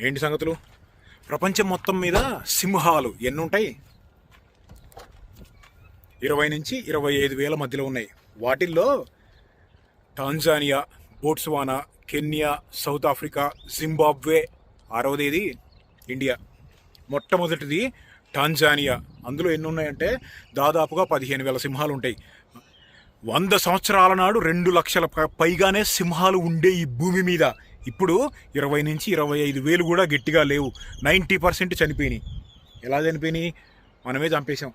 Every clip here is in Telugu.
ఏంటి సంగతులు? ప్రపంచం మొత్తం మీద సింహాలు ఎన్ని ఉంటాయి? 20 నుంచి 25 వేల మధ్యలో ఉన్నాయి. వాటిల్లో Tanzania, Botswana, Kenya, South Africa, Zimbabwe, 6వది ఇండియా. మొట్టమొదటిది టాంజానియా. అందులో ఎన్ని ఉన్నాయంటే దాదాపుగా 15,000 సింహాలు ఉంటాయి. 100 సంవత్సరాల నాడు 2 లక్షల పైగానే సింహాలు ఉండే ఈ భూమి మీద ఇప్పుడు 20 నుంచి 25 వేలు కూడా గట్టిగా లేవు. 90% చనిపోయినాయి. ఎలా చనిపోయినాయి? మనమే చంపేశాం.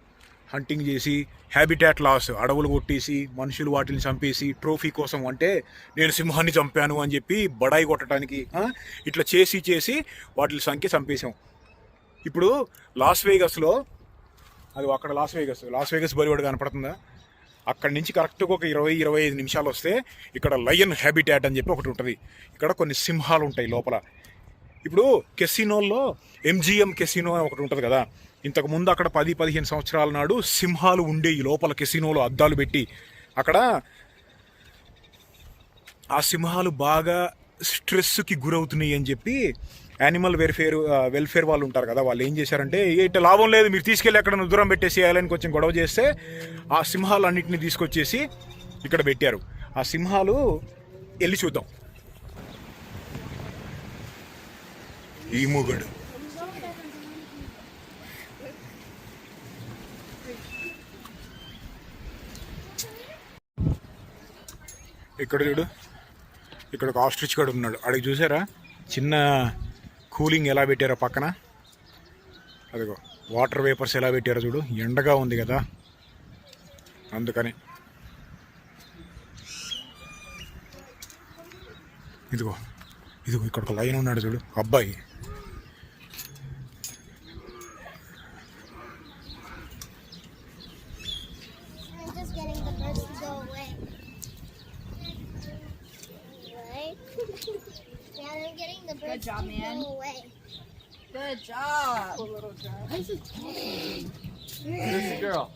హంటింగ్ చేసి, హ్యాబిటాట్ లాస్, అడవులు కొట్టేసి, మనుషులు వాటిని చంపేసి ట్రోఫీ కోసం, అంటే నేను సింహాన్ని చంపాను అని చెప్పి బడాయి కొట్టడానికి ఇట్లా చేసి వాటి సంఖ్య చంపేశాం. ఇప్పుడు లాస్ వేగస్లో, అది అక్కడ లాస్ వేగస్ బలివాడు కనపడుతుందా? అక్కడి నుంచి కరెక్ట్గా ఒక 20-25 నిమిషాలు వస్తే ఇక్కడ లయన్ హ్యాబిటాట్ అని చెప్పి ఒకటి ఉంటుంది. ఇక్కడ కొన్ని సింహాలు ఉంటాయి లోపల. ఇప్పుడు కెసినోల్లో MGM కెసినో అని ఒకటి ఉంటుంది కదా, ఇంతకుముందు అక్కడ 10-15 సంవత్సరాల నాడు సింహాలు ఉండే ఈ లోపల కెసినోలో అద్దాలు పెట్టి, అక్కడ ఆ సింహాలు బాగా స్ట్రెస్కి గురవుతున్నాయి అని చెప్పి యానిమల్ వెల్ఫేర్ వాళ్ళు ఉంటారు కదా, వాళ్ళు ఏం చేశారంటే, ఇట్లా లాభం లేదు, మీరు తీసుకెళ్ళి అక్కడ దూరం పెట్టేసేయాలని కొంచెం గొడవ చేస్తే ఆ సింహాలు అన్నింటినీ తీసుకొచ్చేసి ఇక్కడ పెట్టారు. ఆ సింహాలు వెళ్ళి చూద్దాం. ఈ మూగడు ఇక్కడ చూడు, ఇక్కడ ఒక ఆస్ట్రిచ్ గడు ఉన్నాడు. అడిగి చూసారా చిన్న కూలింగ్ ఎలా పెట్టారో పక్కన? అదిగో వాటర్ వేపర్స్ ఎలా పెట్టారో చూడు. ఎండగా ఉంది కదా, అందుకని. ఇదిగో ఇక్కడ ఒక లైన్ ఉన్నాడు చూడు, అబ్బాయి. Good job, man. Good job. This is the girl.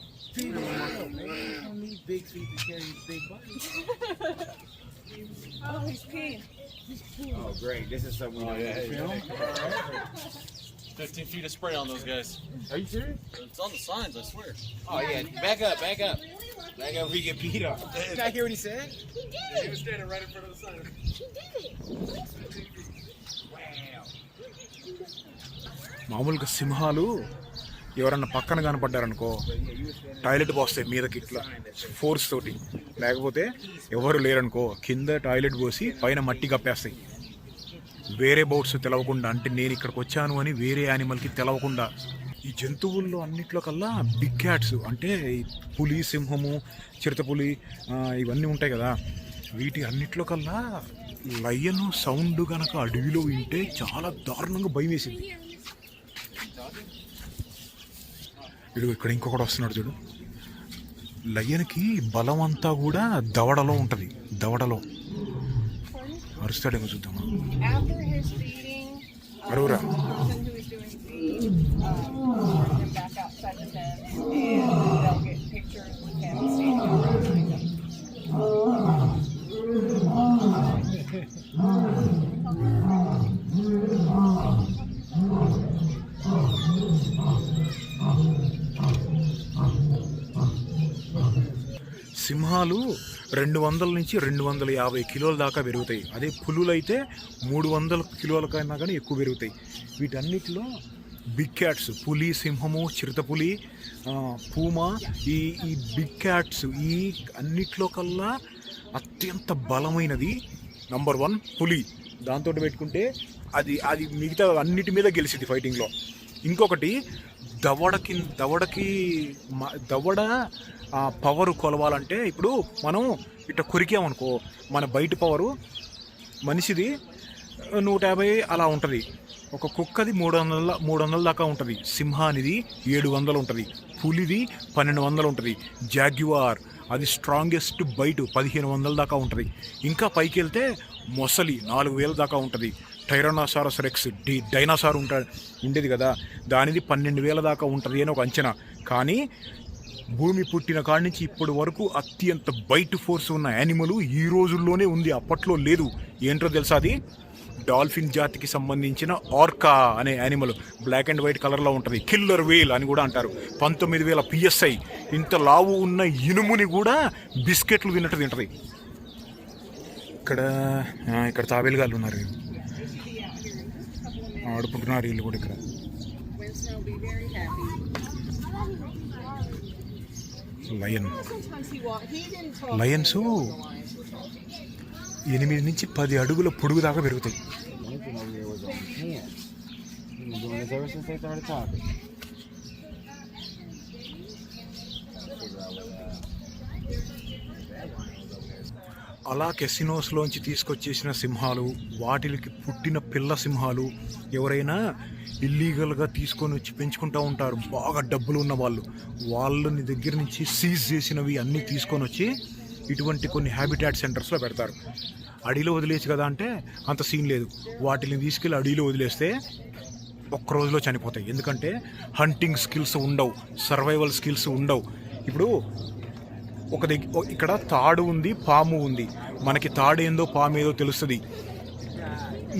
Don't need big feet to carry big bodies. Oh, he's peeing. Oh, great. This is something we don't film. 15 feet of spray on those guys. Are you serious? It's on the signs, I swear. Oh, yeah. Back up. Back up, we get beat up. Did I hear what he said? He did it. He was standing right in front of the sign. He did it. మామూలుగా సింహాలు ఎవరన్నా పక్కన కనపడ్డారనుకో టాయిలెట్ పోస్తాయి మీదకి ఇట్లా ఫోర్స్ తోటి, లేకపోతే ఎవరు లేరనుకో కింద టాయిలెట్ పోసి పైన మట్టి కప్పేస్తాయి. వేరే బోట్స్ తెలవకుండా, అంటే నేను ఇక్కడికి వచ్చాను అని వేరే యానిమల్కి తెలవకుండా. ఈ జంతువుల్లో అన్నిట్లో కల్లా బిగ్ క్యాట్స్, అంటే పులి, సింహము, చిరుతపులి ఇవన్నీ ఉంటాయి కదా, వీటి అన్నిట్లో కల్లా లయన్ సౌండ్ కనుక అడవిలో వింటే చాలా దారుణంగా భయం వేసింది. వీడు ఇక్కడ ఇంకొకటి వస్తున్నాడు చూడు. లయన్కి బలం అంతా కూడా దవడలో ఉంటుంది. దవడలో అరుస్తాడేమో చూద్దామా? After his feeding, అరువురా. the person who is doing bring him back outside the pen, and they'll get pictures with him standing behind them. సింహాలు 200 నుంచి 250 కిలోల దాకా పెరుగుతాయి. అదే పులులు అయితే 300 కిలోల కన్నా కానీ ఎక్కువ పెరుగుతాయి. వీటన్నిటిలో బిగ్ క్యాట్స్, పులి, సింహము, చిరుతపులి, పూమా, ఈ బిగ్ క్యాట్స్ ఈ అన్నిట్లో కల్లా అత్యంత బలమైనది నంబర్ 1 పులి. దాంతో పెట్టుకుంటే అది మిగతా అన్నిటి మీద గెలిచింది ఫైటింగ్లో. ఇంకొకటి దవడ పవరు కొలవాలంటే, ఇప్పుడు మనం ఇట్లా కొరికామనుకో, మన బయట పవరు మనిషిది 150 అలా ఉంటుంది. ఒక కుక్కది 300 దాకా ఉంటుంది. సింహానిది 700 ఉంటుంది. పులిది 1200 ఉంటుంది. జాగ్యువార్ అది స్ట్రాంగెస్ట్ బైట్ 1500 దాకా ఉంటుంది. ఇంకా పైకి వెళ్తే మొసలి 4000 దాకా ఉంటుంది. టైరానోసారస్ రెక్స్ డైనాసార్ ఉండేది కదా, దానిది 12,000 దాకా ఉంటుంది అని ఒక అంచనా. కానీ భూమి పుట్టిన కాడి నుంచి ఇప్పటి వరకు అత్యంత బైట్ ఫోర్స్ ఉన్న యానిమల్ ఈ రోజుల్లోనే ఉంది, అప్పట్లో లేదు. ఏంటో తెలుసా? అది డాల్ఫిన్ జాతికి సంబంధించిన ఆర్కా అనే యానిమల్ బ్లాక్ అండ్ వైట్ కలర్లో ఉంటుంది. కిల్లర్ వేల్ అని కూడా అంటారు. 19,000 PSI. ఇంత లావు ఉన్న ఇనుముని కూడా బిస్కెట్లు తిన్నట్టు తింటుంది. ఇక్కడ తాబేలుగాళ్ళు ఉన్నారు, ఆడుకుంటున్నారు వీళ్ళు కూడా. ఇక్కడ Winston will be very happy. Lion Sometimes he didn't talk. Lions The lions were talking. 8 నుంచి 10 అడుగుల పొడుగు దాకా పెరుగుతాయి. Lincoln over there was on 10. He's been doing this ever since they started talking. అలా కెసినోస్లోంచి తీసుకొచ్చేసిన సింహాలు, వాటికి పుట్టిన పిల్ల సింహాలు ఎవరైనా ఇల్లీగల్గా తీసుకొని వచ్చి పెంచుకుంటూ ఉంటారు. బాగా డబ్బులు ఉన్న వాళ్ళని దగ్గర నుంచి సీజ్ చేసినవి అన్నీ తీసుకొని వచ్చి ఇటువంటి కొన్ని హ్యాబిటాట్ సెంటర్స్లో పెడతారు. అడవిలో వదిలేసి కదా అంటే అంత సీన్ లేదు. వాటిని తీసుకెళ్ళి అడవిలో వదిలేస్తే ఒక్క రోజులో చనిపోతాయి. ఎందుకంటే హంటింగ్ స్కిల్స్ ఉండవు, సర్వైవల్ స్కిల్స్ ఉండవు. ఇప్పుడు ఇక్కడ తాడు ఉంది, పాము ఉంది. మనకి తాడు ఏందో పాము ఏదో తెలుస్తుంది.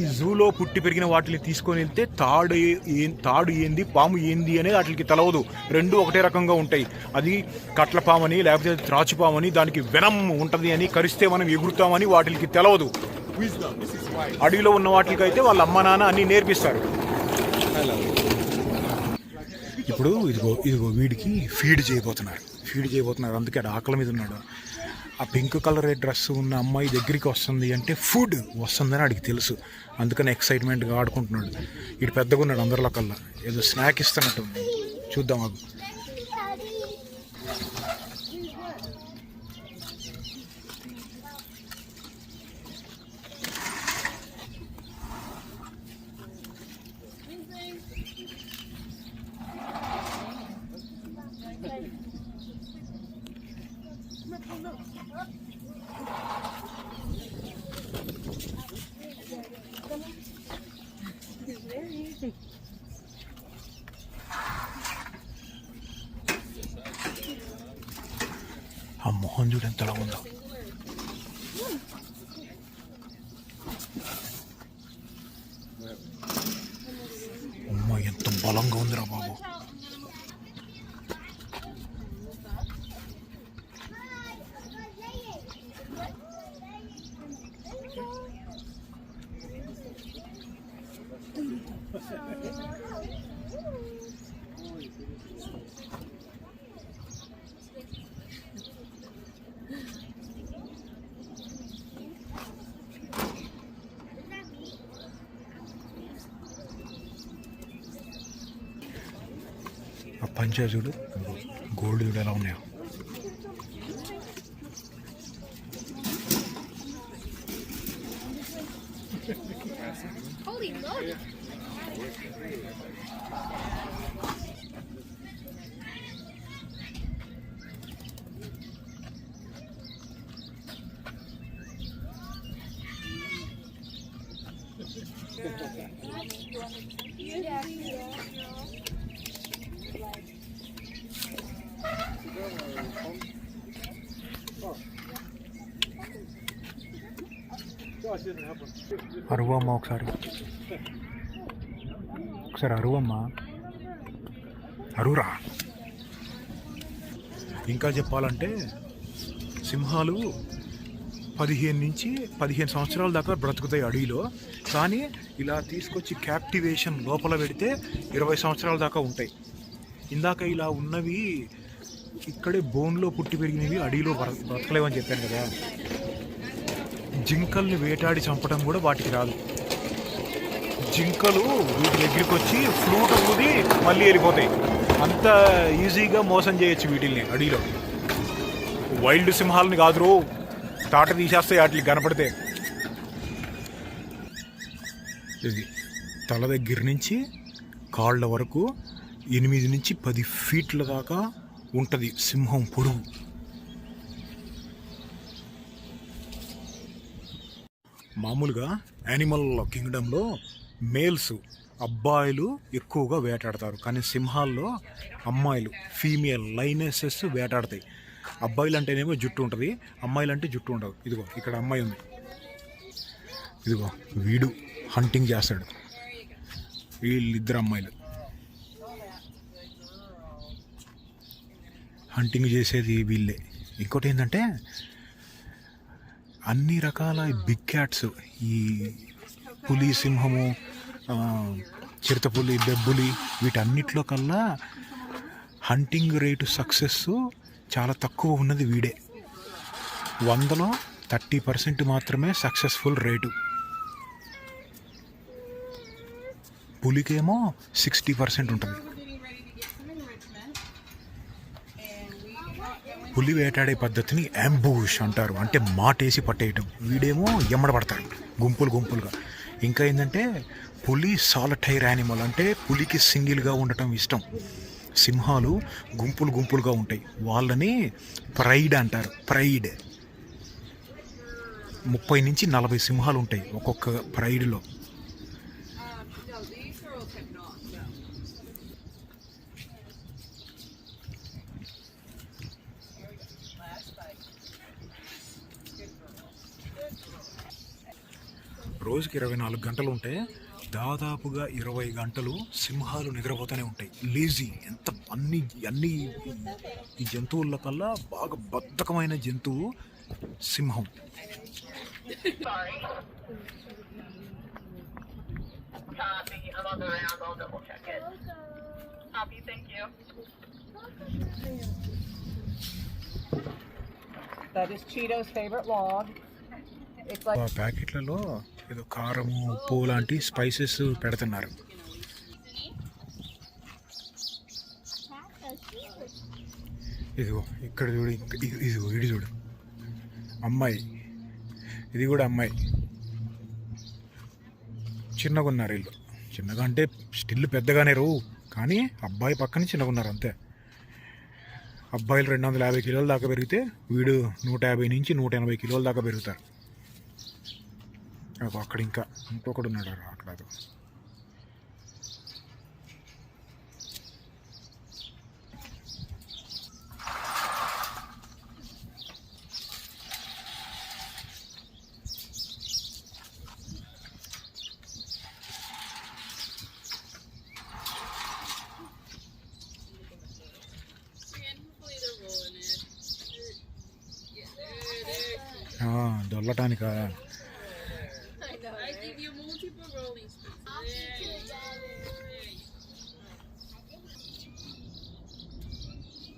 ఈ జూలో పుట్టి పెరిగిన వాటిని తీసుకొని వెళ్తే తాడు ఏంది, పాము ఏంది అనేది వాటికి తెలవదు. రెండు ఒకటే రకంగా ఉంటాయి. అది కట్ల పామని లేకపోతే త్రాచుపామని, దానికి వెనం ఉంటుంది అని, కరిస్తే మనం ఎగురుతామని వాటికి తెలవదు. అడవిలో ఉన్న వాటికి అయితే వాళ్ళ అమ్మ నాన్న అన్నీ నేర్పిస్తారు. ఇప్పుడు ఇదిగో వీడికి ఫీడ్ చేయబోతున్నారు. అందుకే ఆకలి మీద ఉన్నాడు. ఆ పింక్ కలర్ డ్రెస్ ఉన్న అమ్మాయి దగ్గరికి వస్తుంది అంటే ఫుడ్ వస్తుందని వాడికి తెలుసు. అందుకని ఎక్సైట్మెంట్గా ఆడుకుంటున్నాడు. ఇటు పెద్దగా ఉన్నాడు అందరిలో కల్లా. ఏదో స్నాక్ ఇస్తున్నట్టు. చూద్దాం అది. ఆ మొహం చూడు ఎంతలా ఉందో. అమ్మ ఎంత బలంగా ఉందిరా బాబు. ఆ పంచా చూడు, గోల్డ్ చూడు ఎలా ఉన్నాయో. Holy moly! అరువమ్మా ఒకసారి అరువమ్మా, అరురా. ఇంకా చెప్పాలంటే సింహాలు 15 నుంచి 15 సంవత్సరాల దాకా బ్రతుకుతాయి అడవిలో. కానీ ఇలా తీసుకొచ్చి క్యాప్టివేషన్ లోపల పెడితే 20 సంవత్సరాల దాకా ఉంటాయి. ఇందాక ఇలా ఉన్నవి ఇక్కడే బోన్లో పుట్టి పెరిగినవి అడవిలో బ్రతకలేవని చెప్పాను కదా. జింకల్ని వేటాడి చంపడం కూడా వాటికి రాదు. జింకలు వీటి దగ్గరికి వచ్చి ఫ్లూట్ ఊది మళ్ళీ వెళ్ళిపోతాయి. అంత ఈజీగా మోసం చేయొచ్చు వీటిల్ని అడవిలో. వైల్డ్ సింహాలని కాదు, తాట తీసేస్తాయి వాటికి కనపడితే. ఇది తల దగ్గర నుంచి కాళ్ళ వరకు 8 నుంచి 10 ఫీట్ల దాకా ఉంటుంది సింహం పొడుగు. మామూలుగా యానిమల్ కింగ్డమ్లో మేల్స్ అబ్బాయిలు ఎక్కువగా వేటాడతారు. కానీ సింహాల్లో అమ్మాయిలు ఫీమేల్ లైనెసెస్ వేటాడతాయి. అబ్బాయిలు అంటేనేమో జుట్టు ఉంటుంది, అమ్మాయిలు అంటే జుట్టు ఉండదు. ఇదిగో ఇక్కడ అమ్మాయి ఉంది, ఇదిగో వీడు హంటింగ్ చేస్తాడు. వీళ్ళిద్దరు అమ్మాయిలు హంటింగ్ చేసేది వీళ్ళే. ఇంకోటి ఏంటంటే అన్ని రకాల బిగ్ క్యాట్స్, ఈ పులి, సింహము, చిరుతపులి, బెబ్బులి, వీటన్నిటిలో కల్లా హంటింగ్ రేటు సక్సెస్ చాలా తక్కువ ఉన్నది వీడే. 100లో 30% మాత్రమే సక్సెస్ఫుల్ రేటు. పులికేమో 60% ఉంటుంది. పులి వేటాడే పద్ధతిని అంబూష్ అంటారు, అంటే మాటేసి పట్టేయటం. వీడేమో ఎమ్మడబడతాడు గుంపులు గుంపులుగా. ఇంకా ఏంటంటే పులి సాలిటైర్ యానిమల్, అంటే పులికి సింగిల్గా ఉండటం ఇష్టం. సింహాలు గుంపులు గుంపులుగా ఉంటాయి, వాళ్ళని ప్రైడ్ అంటారు. ప్రైడ్ 30 నుంచి 40 సింహాలు ఉంటాయి ఒక్కొక్క ప్రైడ్లో. No, these girls have not. No. Last bite. Good girl. రోజుకి 24 గంటలు ఉంటే దాదాపుగా 20 గంటలు సింహాలు నిద్రపోతూనే ఉంటాయి. లేజీ. ఎంత అన్ని అన్ని ఈ జంతువుల కల్లా బాగా బద్ధకమైన జంతువు సింహం. Sorry. Copy. I'm on the round. I'll double check it. Copy. Thank you. That is Cheeto's favorite log. It's like ఆ ప్యాకెట్లలో ఏదో కారము, ఉప్పు లాంటి స్పైసెస్ పెడుతున్నారు. ఇదిగో ఇక్కడ చూడు, ఇదిగో ఇడి చూడు, అమ్మాయి. ఇది కూడా అమ్మాయి. చిన్నగా ఉన్నారు వీళ్ళు. చిన్నగా అంటే స్టిల్ పెద్దగానే రావు, కానీ అబ్బాయి పక్కన చిన్నగా ఉన్నారు అంతే. అబ్బాయిలు 250 కిలోల దాకా పెరిగితే వీడు 150 నుంచి 180 కిలోల దాకా పెరుగుతారు. అక్కడ ఇంకా ఇంకొకడు ఉన్నాడు అక్కడ. దొల్లటానికా? I give you multiple rolling spoons.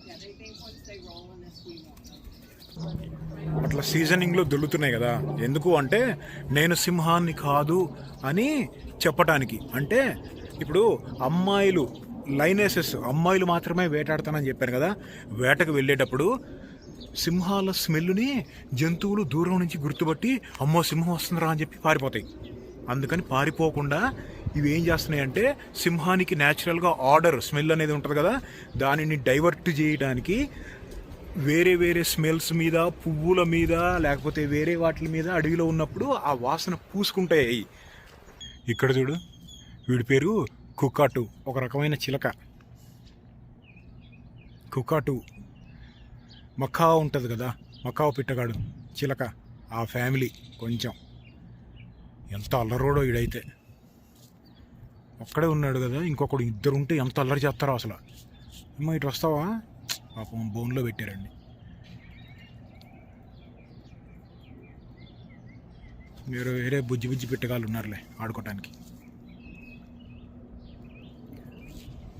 yeah, they once they roll in this we won't. అట్లా సీజనింగ్లో దొల్లుతున్నాయి కదా. ఎందుకు అంటే నేను సింహాన్ని కాదు అని చెప్పటానికి. అంటే ఇప్పుడు అమ్మాయిలు లైనేసెస్, అమ్మాయిలు మాత్రమే వేటాడతానని చెప్పాను కదా. వేటకు వెళ్ళేటప్పుడు సింహాల స్మెల్ని జంతువులు దూరం నుంచి గుర్తుపట్టి అమ్మో సింహం వస్తుందిరా అని చెప్పి పారిపోతాయి. అందుకని పారిపోకుండా ఇవి ఏం చేస్తున్నాయంటే సింహానికి న్యాచురల్గా ఆర్డర్ స్మెల్ అనేది ఉంటుంది కదా, దానిని డైవర్ట్ చేయడానికి వేరే వేరే స్మెల్స్ మీద, పువ్వుల మీద, లేకపోతే వేరే వాటి మీద అడవిలో ఉన్నప్పుడు ఆ వాసన పూసుకుంటాయి. ఇక్కడ చూడు, వీడి పేరు కుకాటు, ఒక రకమైన చిలక. కుకాటు మకావ్ ఉంటుంది కదా, మకావ్ పిట్టగాడు చిలక, ఆ ఫ్యామిలీ. కొంచెం ఎంత అల్లరోడో ఈడైతే. ఒక్కడే ఉన్నాడు కదా, ఇంకొకడు ఇద్దరు ఉంటే ఎంత అల్లరి చేస్తారో అసలు. అమ్మ ఇటు వస్తావా? పాపం బోన్లో పెట్టారండి. మీరు వేరే బుజ్జి బుజ్జి పిట్టగాళ్ళు ఉన్నారులే ఆడుకోవటానికి.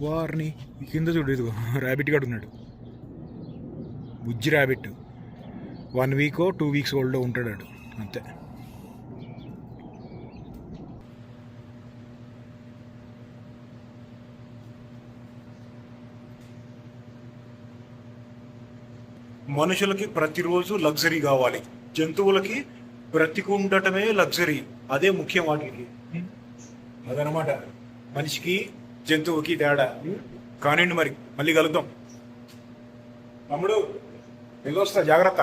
వారిని కింద చూడు, ఇదిగో ర్యాబిట్ గాడు ఉన్నాడు, బుజ్జి ర్యాబిట్. 1 వీక్ 2 వీక్స్ ఓల్డ్లో ఉంటాడు వాడు అంతే. మనుషులకి ప్రతిరోజు లగ్జరీ కావాలి, జంతువులకి బ్రతికి ఉండటమే లగ్జరీ. అదే ముఖ్యం వాటికి. అదనమాట మనిషికి జంతువుకి తేడా. కానివ్వండి మరి, మళ్ళీ కలుద్దాం. తమ్ముడు వెళ్ళొస్తా, జాగ్రత్త.